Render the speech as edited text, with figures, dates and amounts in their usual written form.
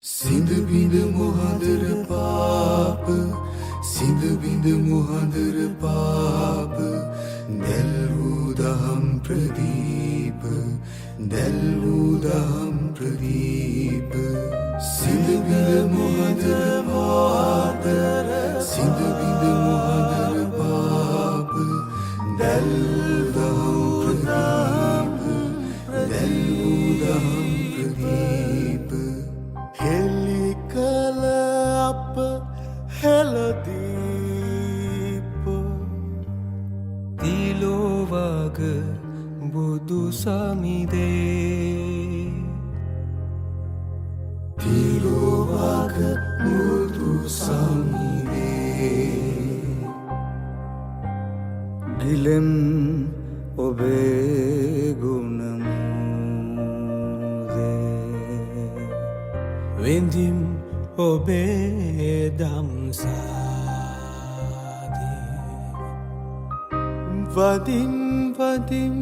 සිඳ බිඳ මුහඳර පාප සිඳ බිඳ මුහඳර පාප දැල් වූ දහම් ප්‍රදීප දැල් වූ දහම් ප්‍රදීප සිඳ බිඳ මුහඳර පාප සිඳ බිඳ මුහඳර පාප දැල් වූ දහම් ප්‍රදීප දැල් වූ දහම් ප්‍රදීප හෙලි කල අප හෙළදීප තිලෝවග බුදු සමිදේ තිලෝවග බුදු සමිදේ ගිලෙම් ඔබේ වෙන්දිම් ඔබේ දම්සාදී වදින් වදින්